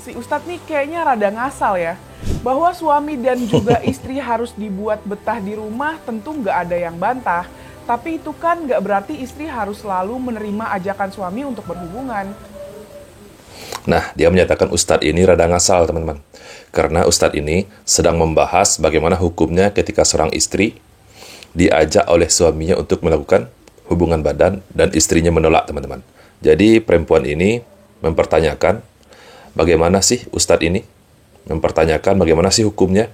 Si Ustadz nih kayaknya rada ngasal ya. Bahwa suami dan juga istri harus dibuat betah di rumah tentu nggak ada yang bantah. Tapi itu kan nggak berarti istri harus selalu menerima ajakan suami untuk berhubungan. Nah, dia menyatakan Ustadz ini rada ngasal, teman-teman. Karena Ustadz ini sedang membahas bagaimana hukumnya ketika seorang istri diajak oleh suaminya untuk melakukan hubungan badan dan istrinya menolak, teman-teman. Jadi perempuan ini mempertanyakan bagaimana sih Ustadz ini, mempertanyakan bagaimana sih hukumnya.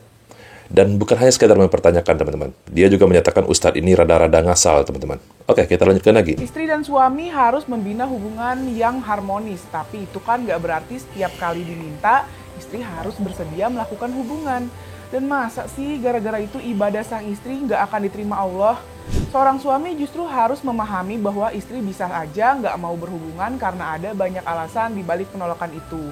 Dan bukan hanya sekedar mempertanyakan, teman-teman. Dia juga menyatakan Ustadz ini rada-rada ngasal, teman-teman. Oke, kita lanjutkan lagi. Istri dan suami harus membina hubungan yang harmonis. Tapi itu kan nggak berarti setiap kali diminta, istri harus bersedia melakukan hubungan. Dan masa sih gara-gara itu ibadah sang istri nggak akan diterima Allah? Seorang suami justru harus memahami bahwa istri bisa aja nggak mau berhubungan karena ada banyak alasan di balik penolakan itu.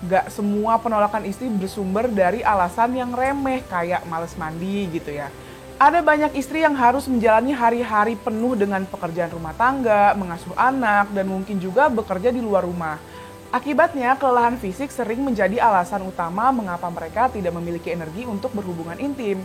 Gak semua penolakan istri bersumber dari alasan yang remeh kayak males mandi gitu ya. Ada banyak istri yang harus menjalani hari-hari penuh dengan pekerjaan rumah tangga, mengasuh anak, dan mungkin juga bekerja di luar rumah. Akibatnya, kelelahan fisik sering menjadi alasan utama mengapa mereka tidak memiliki energi untuk berhubungan intim.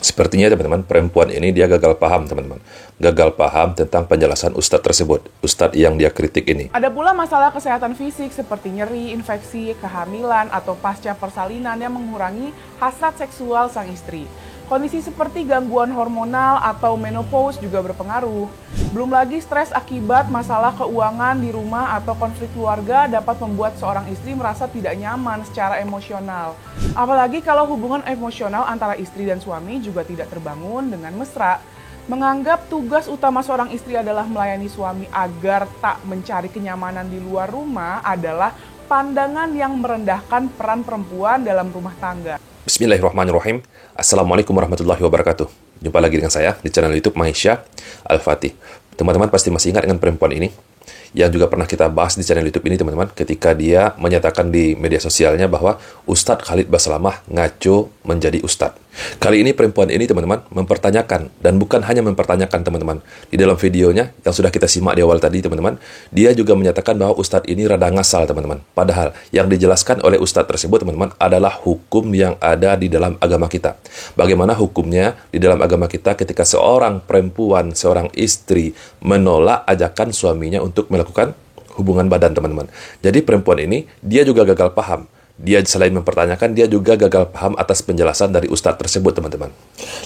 Sepertinya, teman-teman, perempuan ini dia gagal paham, teman-teman. Gagal paham tentang penjelasan Ustadz tersebut. Ustadz yang dia kritik ini. Ada pula masalah kesehatan fisik seperti nyeri, infeksi, kehamilan, atau pasca persalinan yang mengurangi hasrat seksual sang istri. Kondisi seperti gangguan hormonal atau menopause juga berpengaruh. Belum lagi stres akibat masalah keuangan di rumah atau konflik keluarga dapat membuat seorang istri merasa tidak nyaman secara emosional. Apalagi kalau hubungan emosional antara istri dan suami juga tidak terbangun dengan mesra. Menganggap tugas utama seorang istri adalah melayani suami agar tak mencari kenyamanan di luar rumah adalah pandangan yang merendahkan peran perempuan dalam rumah tangga. Bismillahirrahmanirrahim. Assalamualaikum warahmatullahi wabarakatuh. Jumpa lagi dengan saya di channel YouTube Maisha Al-Fatih. Teman-teman pasti masih ingat dengan perempuan ini yang juga pernah kita bahas di channel YouTube ini, teman-teman, ketika dia menyatakan di media sosialnya bahwa Ustadz Khalid Basalamah ngaco menjadi Ustadz. Kali ini perempuan ini, teman-teman, mempertanyakan, dan bukan hanya mempertanyakan, teman-teman. Di dalam videonya yang sudah kita simak di awal tadi, teman-teman, dia juga menyatakan bahwa Ustadz ini rada ngasal, teman-teman. Padahal yang dijelaskan oleh Ustadz tersebut, teman-teman, adalah hukum yang ada di dalam agama kita. Bagaimana hukumnya di dalam agama kita ketika seorang perempuan, seorang istri menolak ajakan suaminya untuk melakukan hubungan badan, teman-teman. Jadi perempuan ini, dia juga gagal paham. Dia selain mempertanyakan, dia juga gagal paham atas penjelasan dari Ustadz tersebut, teman-teman.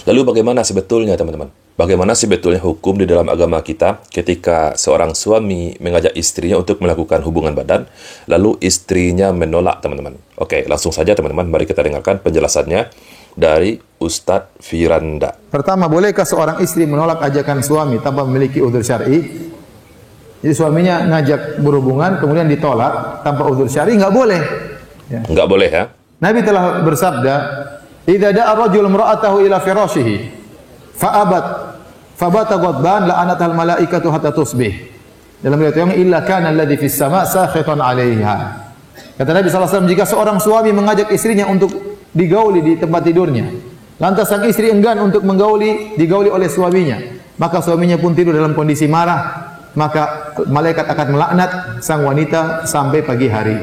Lalu bagaimana sebetulnya, teman-teman? Bagaimana sebetulnya hukum di dalam agama kita ketika seorang suami mengajak istrinya untuk melakukan hubungan badan, lalu istrinya menolak, teman-teman? Oke, langsung saja, teman-teman. Mari kita dengarkan penjelasannya dari Ustadz Firanda. Pertama, bolehkah seorang istri menolak ajakan suami tanpa memiliki udzur syar'i? Jadi suaminya ngajak berhubungan, kemudian ditolak tanpa udzur syar'i, nggak boleh. Ya. Nggak boleh, ya? Nabi telah bersabda, "Idza da'a rajul imra'atahu ila firashihi, fa'abat, fabata ghadban la'anatal malaikatu hatta tusbih." Dalam riwayat yang illa kana alladhi fis sama' sakhitan 'alaiha. Kata Nabi sallallahu alaihi wasallam, jika seorang suami mengajak istrinya untuk digauli di tempat tidurnya, lantas sang istri enggan untuk digauli oleh suaminya, maka suaminya pun tidur dalam kondisi marah, maka malaikat akan melaknat sang wanita sampai pagi hari.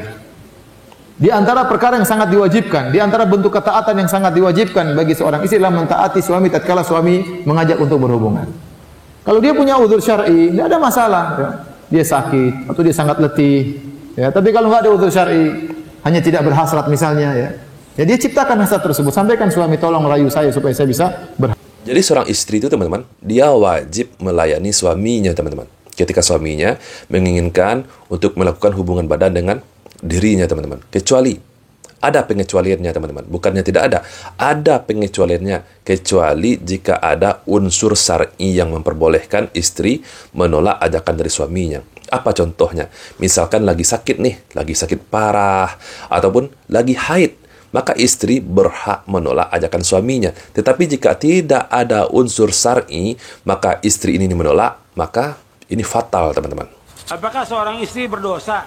Di antara perkara yang sangat diwajibkan, di antara bentuk ketaatan yang sangat diwajibkan bagi seorang istri adalah mentaati suami tatkala suami mengajak untuk berhubungan. Kalau dia punya udzur syar'i, tidak ada masalah. Ya. Dia sakit atau dia sangat letih. Ya. Tapi kalau nggak ada udzur syar'i, hanya tidak berhasrat misalnya, ya dia ciptakan hasrat tersebut. Sampaikan suami, tolong rayu saya supaya saya bisa Jadi seorang istri itu, teman-teman, dia wajib melayani suaminya, teman-teman. Ketika suaminya menginginkan untuk melakukan hubungan badan dengan dirinya, teman-teman. Kecuali ada pengecualiannya, teman-teman. Bukannya tidak ada pengecualiannya. Kecuali jika ada unsur syar'i yang memperbolehkan istri menolak ajakan dari suaminya. Apa contohnya? Misalkan lagi sakit nih, lagi sakit parah, ataupun lagi haid, maka istri berhak menolak ajakan suaminya. Tetapi jika tidak ada unsur syar'i, maka istri ini menolak, maka ini fatal, teman-teman. Apakah seorang istri berdosa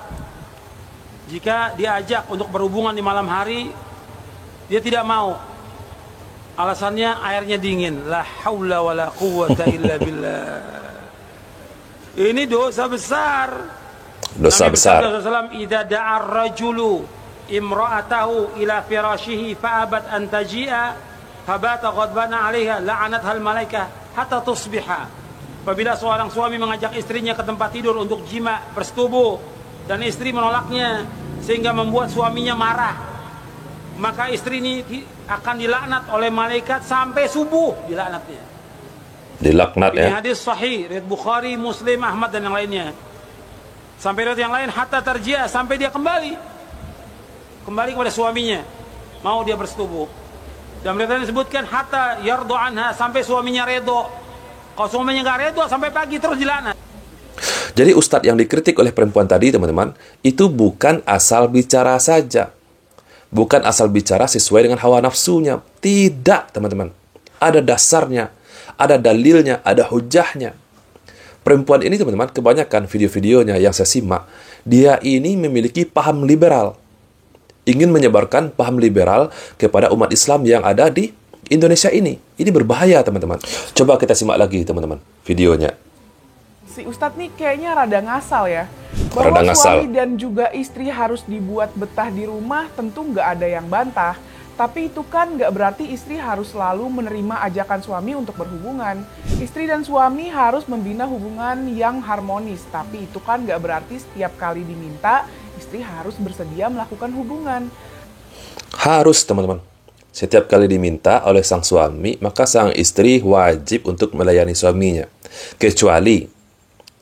jika diajak untuk berhubungan di malam hari, dia tidak mau? Alasannya airnya dingin. La haula wala quwwata illa billah. Ini dosa besar. Dosa besar. Rasulullah SAW, "Idza da'a ar-rajulu imra'atahu ila firashihi fa'abat an taji'a fabata ghadbana 'alaiha la'anatha al-malaikah hatta tusbiha." Apabila seorang suami mengajak istrinya ke tempat tidur untuk jima bersetubuh dan istri menolaknya sehingga membuat suaminya marah, maka istri ini akan dilaknat oleh malaikat sampai subuh, dilaknatnya. Dilaknat Ini ya. hadis sahih riwayat Bukhari, Muslim, Ahmad dan yang lainnya. Sampai riwayat yang lain hatta tarji'a, sampai dia kembali kepada suaminya, mau dia bersetubuh. Dan riwayat disebutkan hatta yardu anha, sampai suaminya redo. Kalau suaminya nggak redo sampai pagi terus dilaknat. Jadi ustadz yang dikritik oleh perempuan tadi, teman-teman, itu bukan asal bicara saja. Bukan asal bicara sesuai dengan hawa nafsunya. Tidak, teman-teman. Ada dasarnya, ada dalilnya, ada hujahnya. Perempuan ini, teman-teman, kebanyakan video-videonya yang saya simak, dia ini memiliki paham liberal. Ingin menyebarkan paham liberal kepada umat Islam yang ada di Indonesia ini. Ini berbahaya, teman-teman. Coba kita simak lagi, teman-teman, videonya. Si Ustadz nih kayaknya rada ngasal ya. Bahwa Rada ngasal. suami dan juga istri harus dibuat betah di rumah tentu nggak ada yang bantah. Tapi itu kan nggak berarti istri harus selalu menerima ajakan suami untuk berhubungan. Istri dan suami harus membina hubungan yang harmonis. Tapi itu kan nggak berarti setiap kali diminta, istri harus bersedia melakukan hubungan. Harus, teman-teman. Setiap kali diminta oleh sang suami, maka sang istri wajib untuk melayani suaminya. Kecuali,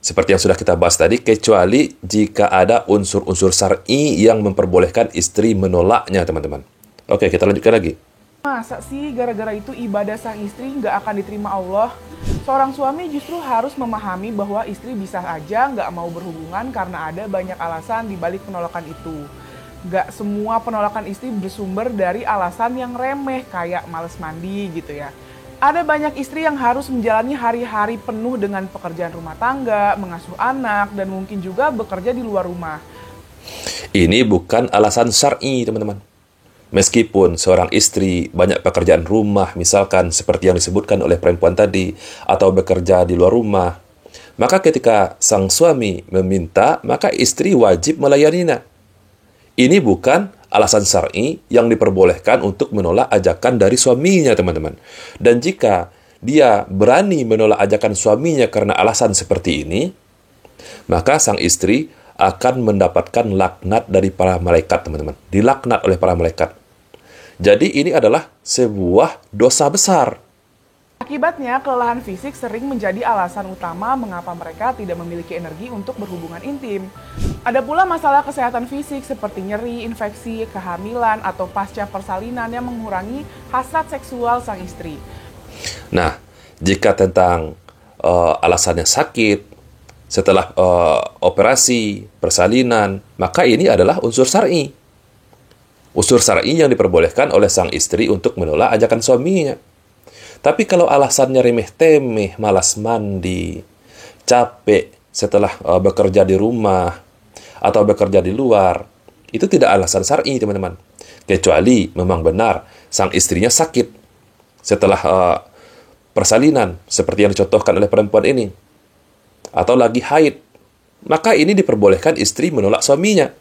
seperti yang sudah kita bahas tadi, kecuali jika ada unsur-unsur syar'i yang memperbolehkan istri menolaknya, teman-teman. Oke, kita lanjutkan lagi. Masa sih gara-gara itu ibadah sang istri nggak akan diterima Allah? Seorang suami justru harus memahami bahwa istri bisa aja nggak mau berhubungan karena ada banyak alasan di balik penolakan itu. Nggak semua penolakan istri bersumber dari alasan yang remeh kayak males mandi gitu ya. Ada banyak istri yang harus menjalani hari-hari penuh dengan pekerjaan rumah tangga, mengasuh anak, dan mungkin juga bekerja di luar rumah. Ini bukan alasan syar'i, teman-teman. Meskipun seorang istri banyak pekerjaan rumah, misalkan seperti yang disebutkan oleh perempuan tadi, atau bekerja di luar rumah, maka ketika sang suami meminta, maka istri wajib melayaninya. Ini bukan alasan syar'i yang diperbolehkan untuk menolak ajakan dari suaminya, teman-teman. Dan jika dia berani menolak ajakan suaminya karena alasan seperti ini, maka sang istri akan mendapatkan laknat dari para malaikat, teman-teman. Dilaknat oleh para malaikat. Jadi ini adalah sebuah dosa besar. Akibatnya, kelelahan fisik sering menjadi alasan utama mengapa mereka tidak memiliki energi untuk berhubungan intim. Ada pula masalah kesehatan fisik seperti nyeri, infeksi, kehamilan, atau pasca persalinan yang mengurangi hasrat seksual sang istri. Nah, jika tentang alasannya sakit, setelah operasi, persalinan, maka ini adalah unsur syar'i. Unsur syar'i yang diperbolehkan oleh sang istri untuk menolak ajakan suaminya. Tapi kalau alasannya remeh-temeh, malas mandi, capek setelah bekerja di rumah, atau bekerja di luar, itu tidak alasan syar'i, teman-teman. Kecuali memang benar sang istrinya sakit setelah persalinan, seperti yang dicontohkan oleh perempuan ini, atau lagi haid, maka ini diperbolehkan istri menolak suaminya.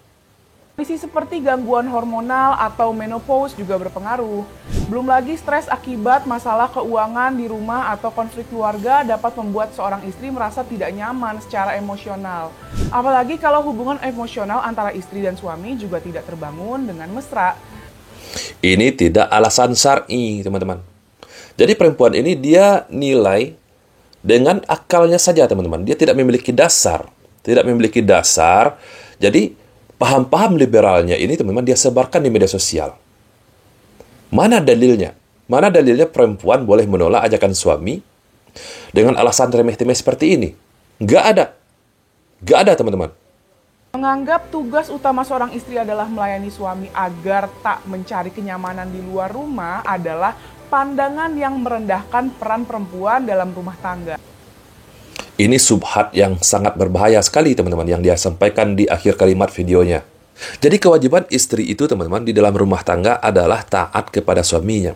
Kondisi seperti gangguan hormonal atau menopause juga berpengaruh. Belum lagi stres akibat masalah keuangan di rumah atau konflik keluarga dapat membuat seorang istri merasa tidak nyaman secara emosional. Apalagi kalau hubungan emosional antara istri dan suami juga tidak terbangun dengan mesra. Ini tidak alasan syar'i, teman-teman. Jadi perempuan ini dia nilai dengan akalnya saja, teman-teman. Dia tidak memiliki dasar. Tidak memiliki dasar. Jadi paham-paham liberalnya ini, teman-teman, dia sebarkan di media sosial. Mana dalilnya? Mana dalilnya perempuan boleh menolak ajakan suami dengan alasan remeh-temeh seperti ini? Nggak ada. Nggak ada, teman-teman. Menganggap tugas utama seorang istri adalah melayani suami agar tak mencari kenyamanan di luar rumah adalah pandangan yang merendahkan peran perempuan dalam rumah tangga. Ini subhat yang sangat berbahaya sekali, teman-teman, yang dia sampaikan di akhir kalimat videonya. Jadi kewajiban istri itu, teman-teman, di dalam rumah tangga adalah taat kepada suaminya.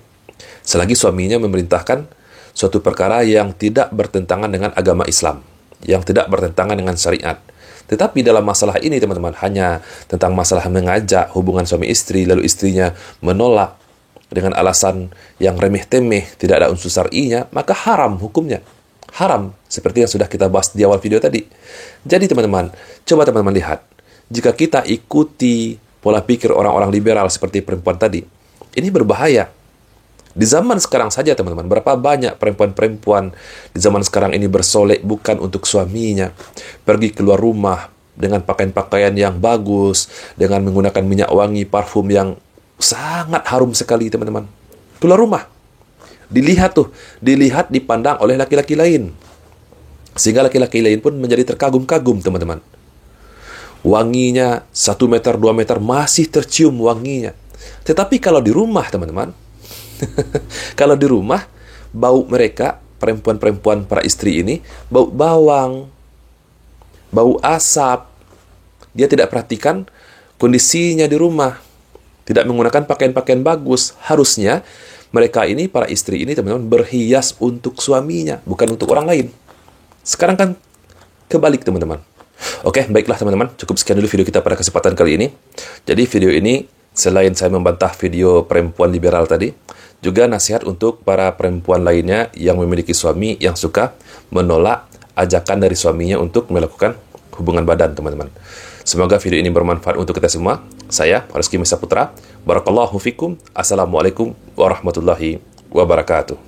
Selagi suaminya memerintahkan suatu perkara yang tidak bertentangan dengan agama Islam. yang tidak bertentangan dengan syariat. Tetapi dalam masalah ini teman-teman, hanya tentang masalah mengajak hubungan suami istri, lalu istrinya menolak dengan alasan yang remeh-temeh, tidak ada unsur syar'inya, maka haram hukumnya. Haram, seperti yang sudah kita bahas di awal video tadi. Jadi teman-teman, coba teman-teman lihat, jika kita ikuti pola pikir orang-orang liberal seperti perempuan tadi, ini berbahaya. Di zaman sekarang saja teman-teman, berapa banyak perempuan-perempuan di zaman sekarang ini bersolek bukan untuk suaminya, pergi keluar rumah dengan pakaian-pakaian yang bagus, dengan menggunakan minyak wangi, parfum yang sangat harum sekali teman-teman. Keluar rumah, dilihat, dipandang oleh laki-laki lain. Sehingga laki-laki lain pun menjadi terkagum-kagum teman-teman. Wanginya 1 meter, 2 meter masih tercium wanginya. Tetapi kalau di rumah teman-teman, kalau di rumah, bau mereka, perempuan-perempuan para istri ini, bau bawang, bau asap. Dia tidak perhatikan kondisinya di rumah. Tidak menggunakan pakaian-pakaian bagus. Harusnya mereka ini, para istri ini teman-teman, berhias untuk suaminya, bukan untuk orang lain. Sekarang kan kebalik teman-teman. Oke, baiklah teman-teman, cukup sekian dulu video kita pada kesempatan kali ini. Jadi video ini, selain saya membantah video perempuan liberal tadi, juga nasihat untuk para perempuan lainnya yang memiliki suami yang suka menolak ajakan dari suaminya untuk melakukan hubungan badan teman-teman. Semoga video ini bermanfaat untuk kita semua. Saya, Rizky Mesa Putra. Barakallahu fikum. Assalamualaikum warahmatullahi wabarakatuh.